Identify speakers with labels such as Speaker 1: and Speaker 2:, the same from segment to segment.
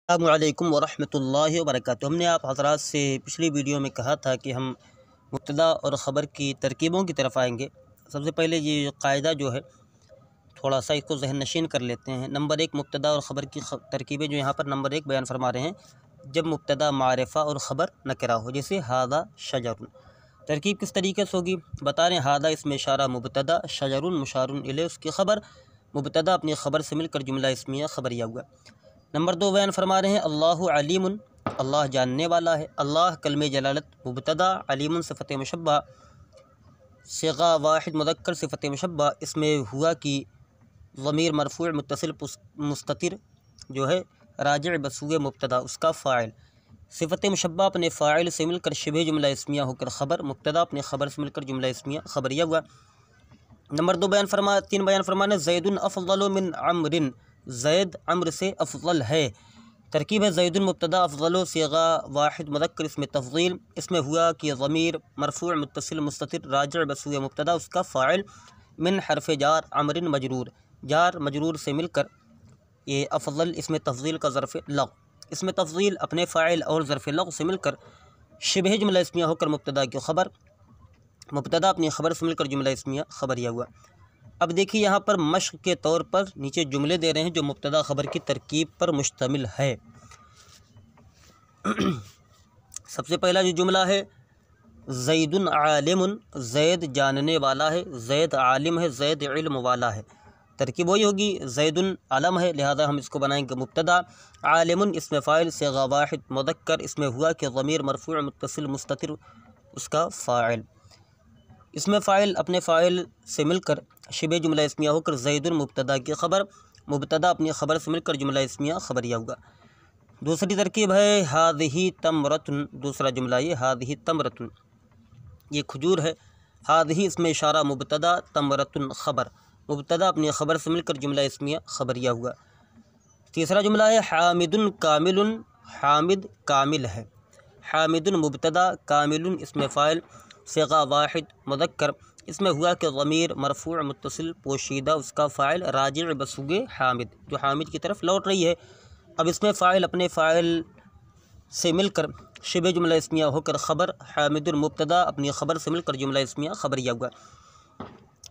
Speaker 1: अस्सलामुअलैकुम वरहमतुल्लाहि वबरकातुहू। हमने आप हज़रात से पिछली वीडियो में कहा था कि हम मुब्तदा और ख़बर की तरकीबों की तरफ आएंगे। सबसे पहले ये कायदा जो है थोड़ा सा इसको ज़हन नशीन कर लेते हैं। नंबर एक, मुब्तदा और ख़बर की तरकीबें जो यहाँ पर नंबर एक बयान फरमा रहे हैं, जब मुब्तदा मारिफ़ा और ख़बर नकरा हो, जैसे हादा शजरुन। तरकीब किस तरीके से होगी बता रहे हैं। हादा इसमें इशारा मुब्तदा, शजरुन मुशारुन इलैह उसकी ख़बर, मुब्तदा अपनी ख़बर से मिलकर जुमला इस्मिया ख़बरिया हुआ। नंबर दो बयान फरमा रहे हैं अल्लाहु अलीमुन, अल्लाह जानने वाला है। अल्लाह कलमे जलालत मुब्तदा, अलीमुन सिफ़त मुशब्बा, सिगा वाहिद मुज़क्कर सिफ़त मुशब्बा, इसमें हुआ कि ज़मीर मरफ़ू मुत्तसिल मुस्ततिर जो है राजिअ बसूए मुब्तदा उसका फ़ाइल, सिफ़त मुशब्बा अपने फ़ाइल से मिलकर शिबे जुमला इस्मिया होकर ख़बर, मुब्तदा अपने ख़बर से मिलकर जुमला इस्मिया ख़बरिया हुआ। नंबर दो तीन बयान फरमाने ज़ैदुन अफ़ज़लु मिन अम्रिन, ज़ैद अम्र से अफ़ज़ल है। तरकीब है ज़ैदुन मुब्तदा, अफ़ज़लु सिगा वाहिद मुज़क्कर इसमें तफ़ज़ील, इसमें हुआ कि ज़मीर मरफ़ू मुत्तसिल मुस्ततिर राजिअ बसूए मुब्तदा उसका फ़ाइल, मिन हरफ़ जार अमरिन मजरूर, जार मजरूर से मिलकर ये अफ़ज़ल इसमें तफ़ज़ील का ज़र्फ़ लग़, इसमें तफ़ज़ील अपने फ़ाइल और ज़र्फ़ लग़ से मिलकर शिबह जुमला इस्मिया होकर मुब्तदा की ख़बर, मुब्तदा अपनी ख़बर से मिलकर जुमला इस्मिया ख़बरिया हुआ। अब देखिए यहाँ पर मश्क़ के तौर पर नीचे जुमले दे रहे हैं जो मुब्तदा ख़बर की तरकीब पर मुश्तमिल है। सबसे पहला जो जुमला है ज़ैदुन आलिमुन, ज़ैद जानने वाला है, ज़ैद आलिम है, ज़ैद इल्म वाला है। तरकीब वही होगी, ज़ैदुन आलम है लिहाजा हम इसको बनाएंगे मुब्तदा, आलिमुन इसमें फ़ाइल सिगा वाहिद मुज़क्कर, इसमें हुआ कि ज़मीर मरफ़ू मुत्तसिल मुस्ततिर उसका फ़ाइल, इसमें फ़ाइल अपने फ़ाइल से मिलकर शिबे जुमला इस्मिया होकर ज़ैदुन मुब्तदा की ख़बर, मुब्तदा अपनी ख़बर से मिलकर जुमला इस्मिया ख़बरिया हुआ। दूसरी तरकीब है हादिही तमरतुन, दूसरा जुमला ये हादिही तमरतुन, ये खजूर है। हादिही इसमें इशारा मुब्तदा, तमरतुन ख़बर, मुब्तदा अपनी ख़बर से मिलकर जुमला इस्मिया ख़बरिया हुआ। तीसरा जुमला है हामिदुन कामिलुन, हामिद कामिल है। हामिदुन मुब्तदा, कामिलुन इसमें फ़ाइल सिगा वाहिद मुज़क्कर, इसमें हुआ कि ज़मीर मरफ़ू मुत्तसिल पोशीदा उसका फ़ाइल राजिअ बसूए हामिद, जो हामिद की तरफ लौट रही है। अब इसमें फ़ाइल अपने फ़ाइल से मिलकर शिबे जुमला इस्मिया होकर ख़बर, हामिदुन मुब्तदा अपनी ख़बर से मिलकर जुमला इस्मिया ख़बरिया हुआ।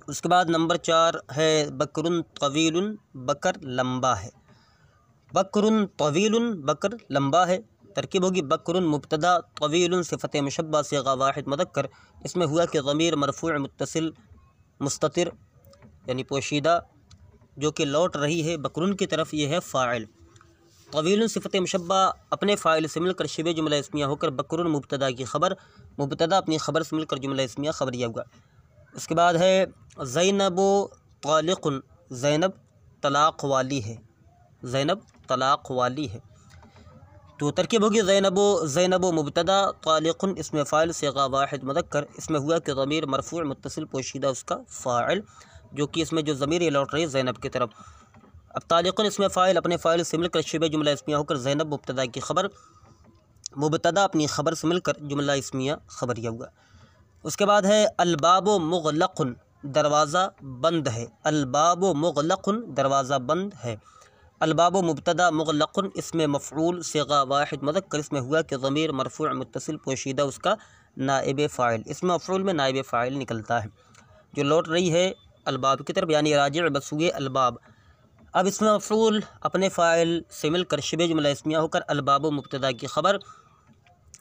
Speaker 1: उसके बाद नंबर चार है बकरुन तवीलुन, बकर लंबा है। बकरुन तवीलुन, बकर लंबा है। तरकीब होगी बकरुन मुब्तदा, तवीलुन सिफ़त मुशब्बा सिगा वाहिद मुज़क्कर, इसमें हुआ कि ज़मीर मरफ़ू मुत्तसिल मुस्ततिर यानी पोशीदा जो कि लौट रही है बकरुन की तरफ, ये है फ़ाइल। तवीलुन सिफ़त मुशब्बा अपने फ़ाइल से मिलकर शिबे जुमला इस्मिया होकर बकरुन मुब्तदा की ख़बर, मुब्तदा अपनी ख़बर से मिलकर जुमला इस्मिया ख़बरिया हुआ। उसके बाद है ज़ैनबो तालिक़ुन, ज़ैनब तलाक़ वाली है, ज़ैनब तलाक़ वाली है। तो तरकीब होगी ज़ैनबो मुब्तदा, तालिक़ुन इसमें फ़ाइल सिगा वाहिद मुज़क्कर, इसमें हुआ कि ज़मीर मरफ़ू मुत्तसिल पोशीदा उसका फ़ाइल, जो कि इसमें जो ज़मीर ये लौट रही है ज़ैनब की तरफ। अब तालिक़ुन इसमें फ़ाइल अपने फ़ाइल से मिलकर शिबे जुमला इस्मिया होकर ज़ैनब मुब्तदा की ख़बर, मुब्तदा अपनी ख़बर से मिलकर जुमला इस्मिया ख़बरिया हुआ। उसके बाद है अलबाबो मुग़लक़ुन, दरवाज़ा बंद है। अलबाबो मुग़लक़ुन, दरवाज़ा बंद है। अलबाबो मुब्तदा, मुग़लक़ुन इसमें मफ़ऊल सिगा वाहिद मुज़क्कर, इसमें हुआ कि ज़मीर मरफ़ू मुत्तसिल पोशीदा उसका नाइब फ़ाइल, इसमें मफ़ऊल में नाइब फ़ाइल निकलता है जो लौट रही है अलबाब की तरफ यानी राजिअ बसूए अलबाब। अब इसमें मफ़ऊल अपने फ़ाइल से मिलकर शिबे जुमला इस्मिया होकर अलबाबो मुब्तदा की ख़बर,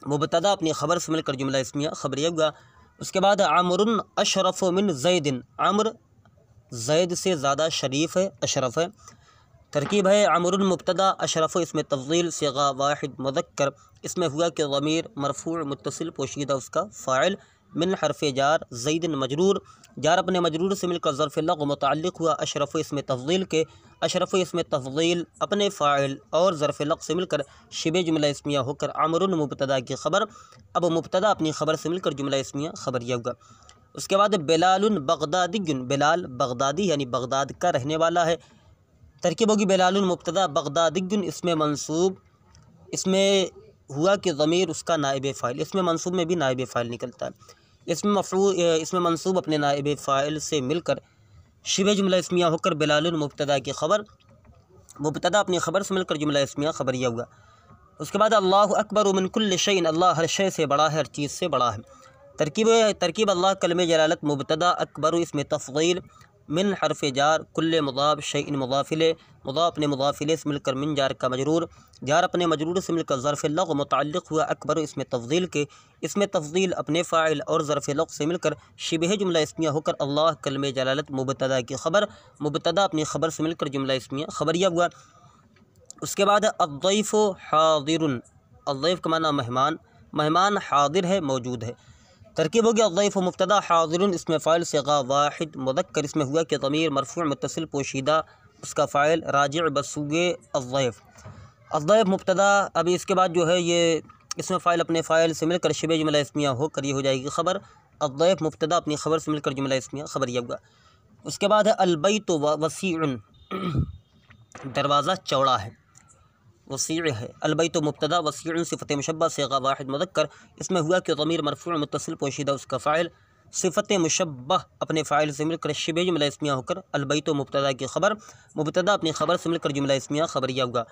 Speaker 1: मुब्तदा अपनी ख़बर से मिलकर जुमला इस्मिया ख़बरिया हुआ। उसके बाद अमरुन अशरफ़ मिन ज़ैदिन, अम्र ज़ैद से ज़्यादा शरीफ है, अशरफ है। तरकीब है अमरुन मुब्तदा, अशरफ़ इसमें तफ़ज़ील सिगा वाहिद मुज़क्कर, इसमें हुआ कि ज़मीर मरफ़ू मुत्तसिल पोशीदा उसका फ़ाइल, मिन हरफ़ जार ज़ैदिन मजरूर, जार अपने मजरूर से मिलकर ज़र्फ़ लग़ मुतअल्लिक़ हुआ अशरफ़ इसमें तफ़ज़ील के, अशरफ़ इसमें तफ़ज़ील अपने फ़ाइल और ज़र्फ़ लग़ से मिलकर शिबे जुमला इस्मिया होकर अमरुन मुब्तदा की ख़बर, अब मुब्तदा अपनी ख़बर से मिलकर जुमला इस्मिया ख़बरिया हुआ। उसके बाद बेलालुन बगदादियुन, बेलाल बगदादी यानी बगदाद का रहने वाला है। तरकीब होगी बेलालुन मुब्तदा, बगदादियुन इसमें मंसूब, इसमें हुआ कि ज़मीर उसका नाइब फ़ाइल, इसमें मंसूब में भी नाइब फ़ाइल निकलता है, इसमें मंसूब अपने नाइब फ़ाइल से मिलकर शिबे जुमला इस्मिया होकर बेलालुन मुब्तदा की ख़बर, मुब्तदा अपनी ख़बर से मिलकर जुमला इस्मिया ख़बरिया हुआ। उसके बाद अल्लाहु अकबर मिन कुल्लि शैइन, अल्लाह हर शय से बड़ा है, हर चीज़ से बड़ा है। तरकीब अल्लाह कलमे जलालत मुब्तदा अकबर इसमें तफ़ज़ील मिन हरफ़ जार कुल्ले मुज़ाफ़ शैइन मुज़ाफ़िले, मुज़ाफ़ अपने मुज़ाफ़िले से मिलकर मिन जार का मजरूर, जार अपने मजरूर से मिलकर ज़र्फ़ लग़ मुतअल्लिक़ हुआ अकबर इसमें तफ़ज़ील के, इसमें तफ़ज़ील अपने फ़ाइल और ज़र्फ़ लग़ से मिलकर शिबह जुमला इस्मिया होकर अल्लाह कलमे जलालत मुब्तदा की ख़बर, मुब्तदा अपनी ख़बर से मिलकर जुमला इस्मिया ख़बरिया हुआ। उसके बाद अद्दैफ़ु हाज़िरुन, अद्दैफ़ का माना मेहमान, मेहमान हाज़िर है, मौजूद है। तरकीब होगी अद्दैफ़ु मुब्तदा हाज़िरुन इसमें फ़ाइल सिगा वाहिद मुज़क्कर, इसमें हुआ कि ज़मीर मरफ़ूअ मुत्तसिल पोशीदा, उसका फ़ाइल राजिअ बसूगे अद्दैफ़। अद्दैफ़ मुब्तदा, अभी इसके बाद जो है ये इसमें फ़ाइल अपने फ़ाइल से मिलकर शिबह जुमला इस्मिया होकर ये हो जाएगी ख़बर। अद्दैफ़ मुब्तदा अपनी ख़बर से मिलकर जुमला इस्मिया ख़बरिया हुआ। उसके बाद है अलबैतु वसीउन, दरवाज़ा चौड़ा है, वसी है। अलबैतु मुब्तदा वसीउन सिफ़त मुशब्बह सिगा वाहिद मुज़क्कर, इसमें हुआ कि ज़मीर मरफ़ूअ मुत्तसिल पोशीदा, उसका फ़ाइल सिफ़त मुशब्बह अपने फ़ाइल से मिलकर शिबह जुमला इस्मिया होकर अलबैतु मुब्तदा की ख़बर, मुब्तदा अपनी ख़बर से मिलकर जुमला इस्मिया ख़बरिया हुआ।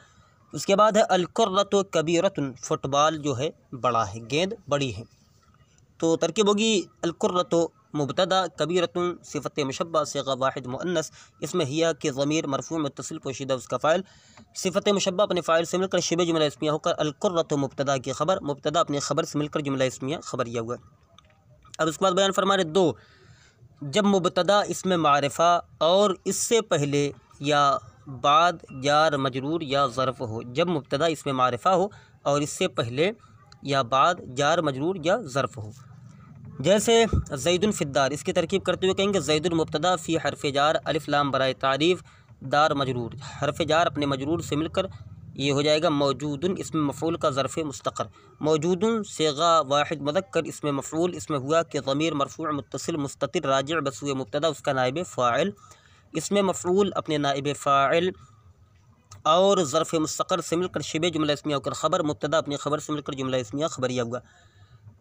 Speaker 1: उसके बाद है अलकुर्रतु कबीरतुन, फ़ुटबॉल जो है बड़ा है, गेंद बड़ी है। तो तरकीब होगी अलकुर्रतु मुब्तदा कबीरतुन सिफ़त मुशब्बह सिगा वाहिद मुअन्नस, इसमें हिया कि ज़मीर मरफ़ूअ मुत्तसिल पोशीदा, उसका फ़ाइल सिफ़त मुशब्बह अपने फ़ाइल से मिलकर शिबह जुमला इस्मिया होकर अलकुर्रतु मुब्तदा की ख़बर, मुब्तदा अपनी ख़बर से मिलकर जुमला इस्मिया ख़बरिया हुआ। अब उसके बाद बयान फरमा रहे दो, जब मुब्तदा इसमें मारिफ़ा और इससे पहले या बाद जार मजरूर या ज़र्फ़ हो, जब मुब्तदा इसमें मारिफ़ा हो और इससे पहले या बाद जार मजरूर या ज़र्फ़ हो। जैसे ज़ैदुन फ़िद्दार, इसकी तरकीब करते हुए कहेंगे ज़ैदुन मुब्तदा फ़ी हरफ़ जार अलिफ़ लाम बराए तारीफ़ दार मजरूर, हरफ़ जार अपने मजरूर से मिलकर ये हो जाएगा मौजूदुन, इसमें मफ़ऊल का ज़र्फ़ मुस्तक़र, मौजूदुन सिगा वाहिद मुज़क्कर, इसमें मफ़ऊल, इसमें हुआ कि ज़मीर मरफ़ूअ मुत्तसिल मुस्ततिर राजिअ बसूए मुब्तदा, उसका नाइब फ़ाइल, इसमें मफ़ऊल अपने नाइब फ़ाइल और ज़र्फ़ मुस्तक़र से मिलकर शिबह जुमला इस्मिया होकर ख़बर, मुब्तदा अपनी ख़बर से मिलकर जुमला इस्मिया ख़बरिया हुआ।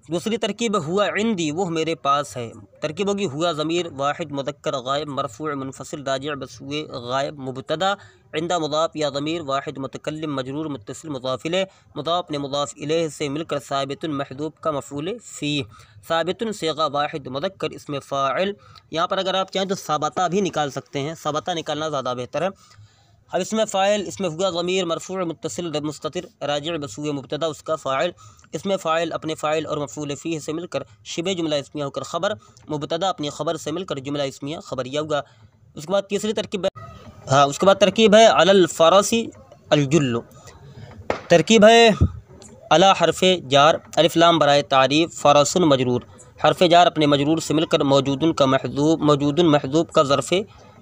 Speaker 1: दूसरी तरकीब हुआ इंदी, वो मेरे पास है। तरकीब होगी हुआ ज़मीर वाहिद मुज़क्कर गायब मरफ़ूअ मुनफ़सिल राजिअ बसूए गायब मुब्तदा, इंदा मुज़ाफ़ या ज़मीर वाहिद मुतकल्लिम मजरूर मुत्तसिल मुज़ाफ़ इलैह, मुज़ाफ़ ने मुज़ाफ़ इलैह से मिलकर साबितुन महदूब का मफ़ऊल फ़ी, साबितुन सिगा वाहिद मुज़क्कर, इसमें फ़ाइल। यहाँ पर अगर आप चाहें तो साबता भी निकाल सकते हैं, साबता निकालना ज़्यादा बेहतर है। अब इसमें फ़ाइल, इसमें हुआ ज़मीर मरफ़ूअ मुत्तसिल मुस्ततिर राजिअ बसूए मुब्तदा, उसका फ़ाइल, इसमें फ़ाइल अपने फ़ाइल और मफ़ऊल फ़ीह से मिलकर शिबह जुमला इस्मिया होकर ख़बर, मुब्तदा अपनी ख़बर से मिलकर जुमला इस्मिया ख़बरिया हुआ। उसके बाद तीसरी तरकीब उसके बाद तरकीब है अलल फ़रसी अलजुल्लु, तरकीब है अला हरफ़ जार अलिफ़ लाम बराए तारीफ़ फ़रसुन मजरूर, हरफ़ जार अपने मजरूर से मिलकर मौजूदुन का महज़ूब, मौजूदुन महज़ूब का ज़र्फ़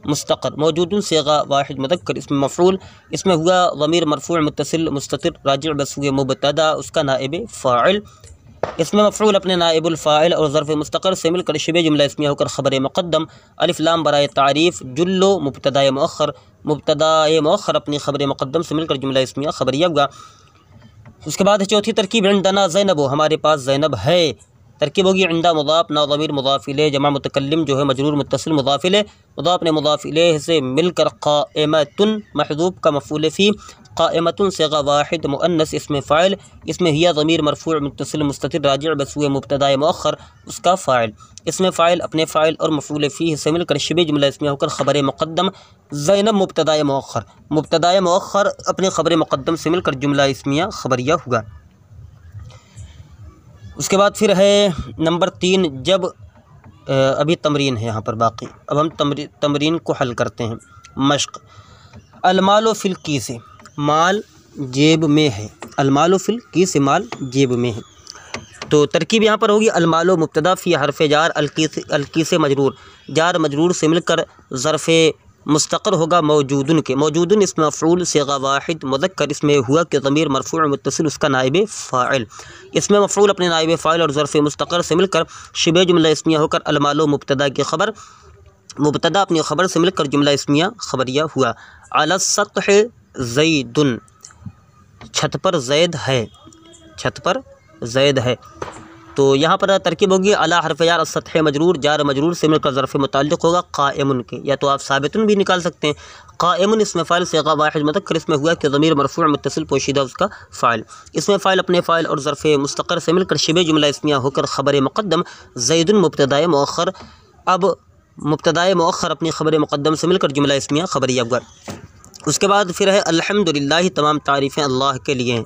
Speaker 1: मुस्तक़र, मौजूदुन सिगा वाहिद मुज़क्कर, इसमें मफ़ऊल, इसमें हुआ ज़मीर मरफ़ूअ मुत्तसिल मुस्ततिर राजिअ बसूए मुब्तदा, उसका नाइब फ़ाइल, इसमें मफ़ऊल अपने नाइबुल फ़ाइल और ज़र्फ़ मुस्तक़र से मिलकर शिबह जुमला इस्मिया होकर ख़बर मुक़द्दम, अलिफ़ लाम बराए तारीफ़ जुल्लो मुब्तदा मुअख़्ख़र, मुब्तदा मुअख़्ख़र अपनी ख़बर मुक़द्दम से मिलकर जुमला इस्मिया ख़बरिया हुआ। उसके बाद चौथी तरकीब इंदना ज़ैनब, हमारे पास ज़ैनब है। तरकीब होगी इंदा मुज़ाफ़ ना ज़मीर मुज़ाफ़ इलैह जमा मुतकल्लिम जो है मजरूर मुत्तसिल मुज़ाफ़ इलैह, मुज़ाफ़ ने मुज़ाफ़ इलैह से मिलकर क़ाइमतुन महज़ूब का मफ़ऊल फ़ी, क़ाइमतुन सिगा वाहिद मुअन्नस, इसमें फ़ाइल, इसमें हिया ज़मीर मरफ़ूअ मुत्तसिल मुस्ततिर राजिअ बसूए मुब्तदा मुअख़्ख़र, उसका फ़ाइल, इसमें फ़ाइल अपने फ़ाइल और मफ़ऊल फ़ीह से मिलकर शिबह जुमला इस्मिया होकर ख़बर मुक़द्दम, ज़ैनब मुब्तदा मुअख़्ख़र, मुब्तदा मुअख़्ख़र अपने ख़बर मुक़द्दम से मिलकर जुमला इस्मिया ख़बरिया हुआ। उसके बाद फिर है नंबर 3, जब अभी तमरीन है यहाँ पर बाकी, अब हम तमरीन को हल करते हैं। मश्क अलमालो फिल कीसे, माल जेब में है, अलमालो फिल कीसे माल जेब में है। तो तरकीब यहाँ पर होगी अलमालो मुब्तदा फ़ी हरफ़ जार अलकीसे मजरूर, जार मजरूर से मिलकर ज़र्फ़ मुस्तक़र होगा मौजूदुन के, मौजूदुन इसमें मफ़ऊल सिगा वाहिद मुज़क्कर, इसमें हुआ कि ज़मीर मरफ़ूअ मुत्तसिल उसका नाइब फ़ाइल, इसमें मफ़ऊल अपने नाइब फ़ाइल और ज़र्फ़ मुस्तक़र से मिलकर शिबह जुमला इस्मिया होकर अलमालो मुब्तदा की ख़बर, मुब्तदा अपनी ख़बर से मिलकर जुमला इस्मिया ख़बरिया हुआ। अला सत्ह ज़ैदुन, छत पर ज़ैद है, छत पर ज़ैद है। तो यहाँ पर तरकीब होगी अला हरफ जार सतह मजरूर जार मजरूर से मिलकर ज़र्फ़ मुताल्लिक़ होगा क़ाइमुन के, या तो आप साबितुन भी निकाल सकते हैं। क़ाइमुन इसमें फ़ाइल सिग़ा वाहिद मुज़क्कर, इसमें हुआ कि ज़मीर मरफ़ू' मुत्तसिल पोशीदा उसका फ़ाइल, इसमें फ़ाइल अपने फ़ाइल और ज़र्फ़ मुस्तक़र से मिलकर शिबे जुमला इस्मिया होकर ख़बर मुक़द्दम ज़ैदुन मुब्तदाए मुअख़्ख़र। अब मुब्तदाए मुअख़्ख़र अपनी ख़बर मुक़द्दम से मिलकर जुमला इस्मिया ख़बरिया हुआ। उसके बाद फिर है अल्हम्दुलिल्लाह, तमाम तारीफ़ें अल्लाह के लिए हैं।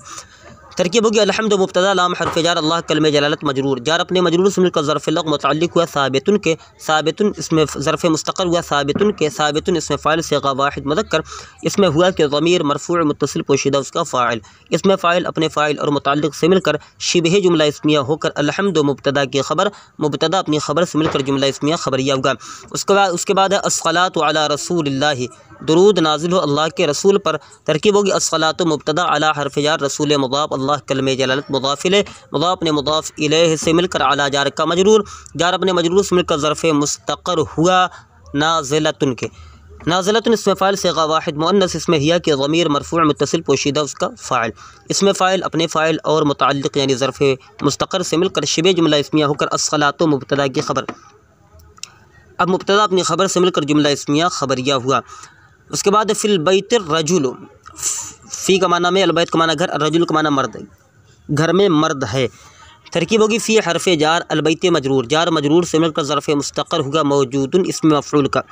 Speaker 1: तरकीब होगी अल्हम्दु मुब्तदा लाम हरफ जार अल्लाह कलमे जलालत मजरूर जार अपने मजरूर से मिलकर ज़र्फ़ लग़ मुतअल्लिक़ हुआ साबितुन के, साबितुन इसमें ज़र्फ़ मुस्तक़र हुआ साबितुन के, साबितुन इसमें फ़ाइल सिग़ा वाहिद मुज़क्कर, इसमें हुआ कि ज़मीर मरफ़ू' मुत्तसिल पोशीदा उसका फ़ाइल, इसमें फ़ाइल अपने फ़ाइल और मुतअल्लिक़ से मिलकर शिबह जुमला इस्मिया होकर अल्हम्दु मुब्तदा की ख़बर, मुब्तदा अपनी ख़बर से मिलकर जुमला इस्मिया ख़बरिया हुआ। उसके बाद है अस्सलातु अला रसूलिल्लाह, दुरूद नाजिल हो अल्लाह के रसूल पर। तरकीब होगी अस्सलातु मुब्तदा अला हरफ जार रसूल मुज़ाफ़ अल्लाह कलमे जलालत मुज़ाफ़ इलैह, मुज़ाफ़ ने मुज़ाफ़ इलैह से मिलकर अला जार का मजरूर, जार अपने मजरूर से मिलकर ज़र्फ़ मुस्तक़र हुआ नाज़िलतुन के, नाज़िलतुन इसमें फ़ाइल सिग़ा वाहिद मुअन्नस, इसमें हिया कि ज़मीर मरफ़ू' मुत्तसिल पोशीदा उसका फ़ाइल, इसमें फ़ाइल अपने फ़ाइल और मुतअल्लिक़ यानी ज़र्फ़ मुस्तक़र से मिलकर शिबे जुमला इस्मिया होकर अस्सलातु मुब्तदा की ख़बर। अब मुब्तदा अपनी ख़बर से मिलकर जुमला इस्मिया ख़बरिया हुआ। उसके बाद फिल बैत रजुल, फ़ी का माना में, अलबैत का माना घर, रजुल का माना मर्द, घर में मर्द है। तरकीब होगी फ़ी हरफ जार अलबैत मजरूर जार मजरूर से मिलकर ज़र्फ़ मुस्तक़र होगा मौजूदुन इसमें मफ़ऊल का,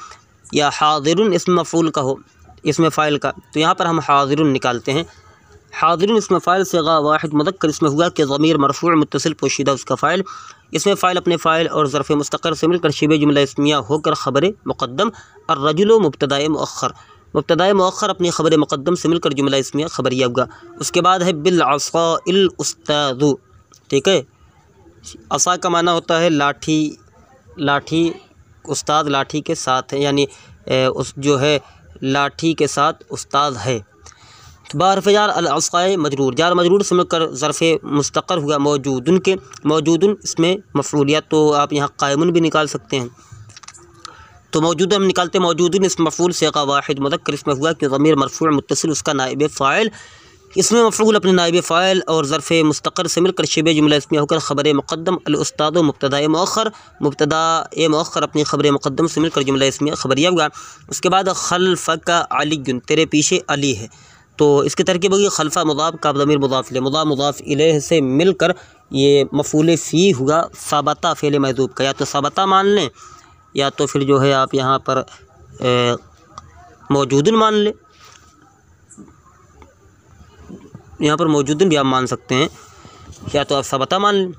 Speaker 1: या हाज़िरुन इसमें मफ़ऊल का हो, इसमें फ़ाइल का, तो यहाँ पर हम हाज़िरुन निकालते हैं। हाज़िरुन इसमें फ़ाइल सिग़ा वाहिद मुज़क्कर, इसमें हुआ कि ज़मीर मरफ़ू' मुत्तसिल पोशीदा उसका फ़ाइल, इसमें फ़ाइल अपने फ़ाइल और ज़र्फ़ मुस्तक़र से मिलकर शिबे जुमला इस्मिया होकर ख़बर मुक़द्दम अर्रजुल मुब्तदाए मुअख़्ख़र, मुब्तदाए मुअख़्ख़र अपनी ख़बर मुक़द्दम से मिलकर जुमला इस्मिया ख़बरिया होगा। उसके बाद है बिल असाइल उस्तादु, ठीक है, असा का माना होता है लाठी, लाठी, उस्ताद लाठी के साथ है, यानी उस जो है लाठी के साथ उस्ताद है। बारफ जार अल-अस्क़ाए मजरूर जार मजरूर से मिलकर ज़र्फ़ मुस्तक़र हुआ मौजूदुन के, मौजूदुन इसमें मफ़ऊलिया, तो आप यहाँ क़ाइमुन भी निकाल सकते हैं। तो मौजूद हम निकालते हैं मौजूदुन इसमें मफ़ऊल सिग़ा वाहिद मुज़क्कर, इसमें हुआ कि ज़मीर मरफ़ू' मुत्तसिल उसका नाइब फ़ाइल, इसमें मफ़ऊल अपने नाइब फ़ाइल और ज़र्फ़ मुस्तक़र से मिलकर शिबे जुमला इसमें होकर ख़बर मुक़द्दम अल उस्ताद मुब्तदाए मुअख़्ख़र, मुब्तदाए मुअख़्ख़र अपनी ख़बर मुक़द्दम से मिलकर जुमला इसमें ख़बरिया हुआ। उसके बाद खल्फ़का अलीयुन, तेरे पीछे अली है, तो इसकी तरकीब होगी खल्फ़ा मुज़ाफ़ का ज़मीर मुज़ाफ़ इलैह, मुज़ाफ़ इलैह से मिलकर ये मफ़ऊल फ़ी हुआ सबता फ़ेल महज़ूफ़ का, या तो सबता मान लें या तो फिर जो है आप यहाँ पर मौजूदन मान लें, यहाँ पर मौजूदन भी आप मान सकते हैं, या तो आप सबता मान लें,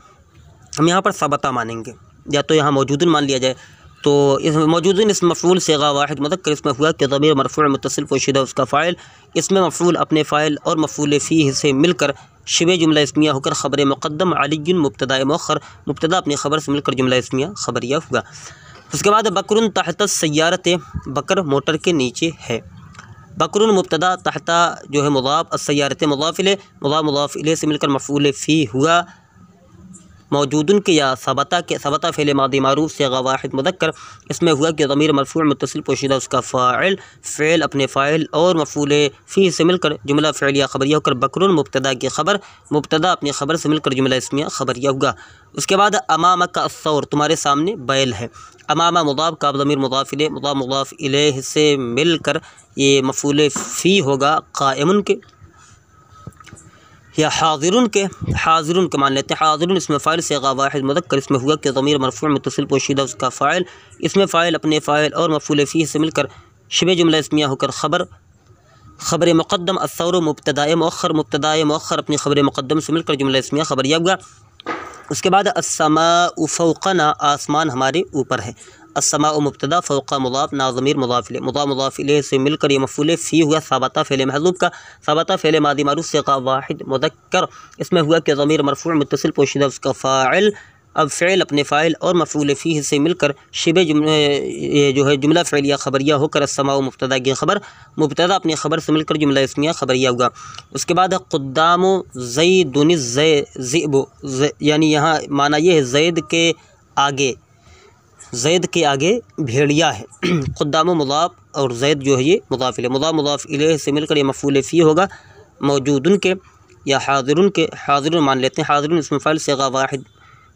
Speaker 1: हम यहाँ पर सबता मानेंगे, या तो यहाँ मौजूदन मान लिया जाए। तो इस मौजूदन इस मफ़ऊल सिग़ा वाहिद मुज़क्कर, इसमें हुआ कि ज़मीर मरफ़ू' मुत्तसिल पोशीदा उसका फ़ाइल, इसमें मफ़ऊल अपने फ़ाइल और मफ़ऊल फ़ी से मिलकर शिबे जुमला इस्मिया होकर ख़बर मुक़द्दम अलीयुन मुब्तदाए मुअख़्ख़र, मुब्तदा अपनी ख़बर से मिलकर जुमला इस्मिया ख़बरिया हुआ। उसके बाद बकरुन तहत सय्यारत, बकर मोटर के नीचे है। बकरुन मुब्तदा तहता जो है मुज़ाफ़, सय्यारत मुज़ाफ़ इलैह, मुज़ाफ़ इलैह से मिलकर मफ़ऊल फ़ी हुआ मौजूदन के या सबता के, सबता फ़ेल मादी मारूफ़ सिग़ा वाहिद मुज़क्कर, इसमें हुआ कि ज़मीर मरफ़ू' मुत्तसिल पोशीदा उसका फ़ाइल, फ़ेल अपने फ़ाइल और मफ़ऊल फ़ी से मिलकर जुमला फ़ेलिया ख़बरिया होकर बकरुन मुब्तदा की ख़बर, मुब्तदा अपनी ख़बर से मिलकर जुमला इस्मिया ख़बरिया हुआ। उसके बाद अमामा का अस्सौर, तुम्हारे सामने बैल है। अमामा मुज़ाफ़ का ज़मीर मुज़ाफ़ इलैह से मिलकर ये मफ़ऊल फ़ी होगा क़ाइमुन के या हाज़िरुन के, हाज़िरुन के मान लेते हैं। हाज़िरुन इसमें फ़ाइल सिग़ा वाहिद मुज़क्कर, इसमें हुआ कि ज़मीर मरफ़ू' मुत्तसिल पोशीदा उसका फ़ाइल, इसमें फ़ाइल अपने फ़ाइल और मफ़ऊल फ़ी से मिलकर शिबे जुमला इस्मिया होकर ख़बर मुक़द्दम अस्सौर मुब्तदाए मुअख़्ख़र अपनी ख़बर मुक़द्दम से मिलकर जुमला इस्मिया ख़बरिया हुआ। उसके बाद अस्समाउ फ़ौक़ना, आसमान हमारे ऊपर है। अस्समाउ मुब्तदा फ़ौक़ा मुज़ाफ़ ना ज़मीर मुज़ाफ़ इलैह से मिलकर ये मफ़ऊल फ़ी हुआ सबता फ़ेल महज़ूफ़ का, सबता फ़ेल मादी मारूफ़ सिग़ा वाहिद मुज़क्कर, इसमें हुआ कि ज़मीर मरफ़ू' मुत्तसिल पोशीदा उसका फ़ाइल, अब फ़ेल अपने फ़ाइल और मफ़ऊल फ़ी से मिलकर शिबे ये जो है जुमला फ़ेलिया ख़बरिया होकर अस्समाउ मुब्तदा की ख़बर, मुब्तदा अपनी ख़बर से मिलकर जुमला इस्मिया ख़बरिया हुआ। उसके बाद क़ुद्दामु ज़ैदुन ज़िअबु, यानी यहाँ माना ये है ज़ैद के आगे, ज़ैद के आगे भेड़िया है। क़ुद्दामु मुज़ाफ़ और ज़ैद जो है ये मुज़ाफ़ इलैह, मुज़ाफ़ इलैह से मिलकर ये मफ़ऊल फ़ी होगा मौजूदुन के या हाज़िरुन के, हाज़िरुन मान लेते हैं। हाज़िरुन इसमें फ़ाइल सिग़ा वाहिद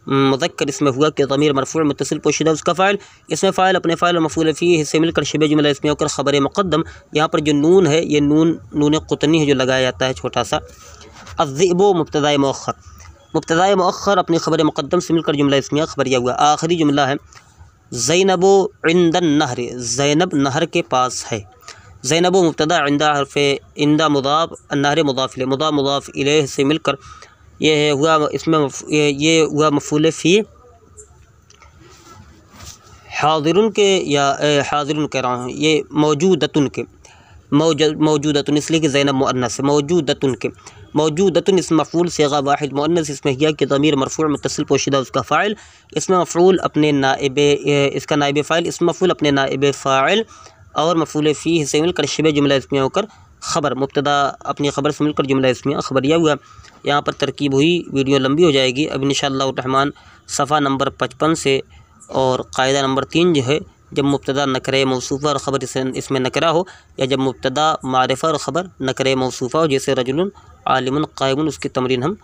Speaker 1: मुज़क्कर इसमें हुआ कि ज़मीर मरफ़ू मुत्तसिल पोशीदा उसका फ़ाइल, इसमें फ़ाइल अपने फ़ाइल और मफ़ूल फ़ी हिस्से मिलकर शिबे जुमला इसमें होकर ख़बर मुक़द्दम। यहाँ पर जो नून है ये नून क़ुतनी है जो लगाया जाता है छोटा सा। अज़्ज़िबु मुब्तदा मुअख्खर, मुब्तदा मुअख्खर अपनी ख़बर मुक़द्दम से मिलकर जुमला इसमिया ख़बरिया हुआ। आखिरी जुमला है ज़ैनबु इंदन नहर, ज़ैनब नहर के पास है। ज़ैनबु मुब्तदा, इंदा हर्फ़ इंदा मुज़ाफ़, नहर मुज़ाफ़ इलैह, मुज़ाफ़ मुज़ाफ़ इलैह से मिलकर ये हुआ इसमें ये हुआ मफ़ूल फ़ी हाज़िरुन के या हाज़िरुन कह रहा हूँ, ये मौजूदतुन के, मौजूदतुन इसलिए कि ज़ैनब मुअन्नस है। मौजूदतुन के, मौजूदतुन इसम मफ़ूल सिगा वाहिद मुअन्नस इसमें हिया कि ज़मीर मरफ़ू मुत्तसिल पोशीदा उसका फ़ाइल, इसमें मफ़ूल अपने नाइब इसका नाइब फ़ाइल, इसमें मफ़ूल अपने नाइब फ़ाइल और मफ़ूल फ़ी से मिलकर शिबे जुमला इसमिया होकर ख़बर, मुब्तदा अपनी ख़बर से मिलकर जुमला इसमिया ख़बरिया हुआ। यहाँ पर तरकीब हुई, वीडियो लंबी हो जाएगी। अब इंशाअल्लाह रहमान सफ़ा नंबर 55 से और कायदा नंबर 3 जो है, जब मुब्तदा नकरे मौसूफ़ा और ख़बर इसमें नकरा हो, या जब मुब्तदा मारिफ़ा और ख़बर नकरे मौसूफ़ा हो, जैसे रजुलन आलिमुन क़ाइमुन, उसकी तमरीन हम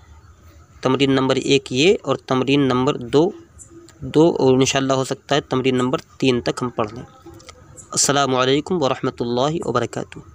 Speaker 1: तमरीन नंबर 1 ये और तमरीन नंबर 2 और इंशाअल्लाह हो सकता है तमरीन नंबर 3 तक हम पढ़ लें। अस्सलामु अलैकुम व रहमतुल्लाहि व बरकातुहू।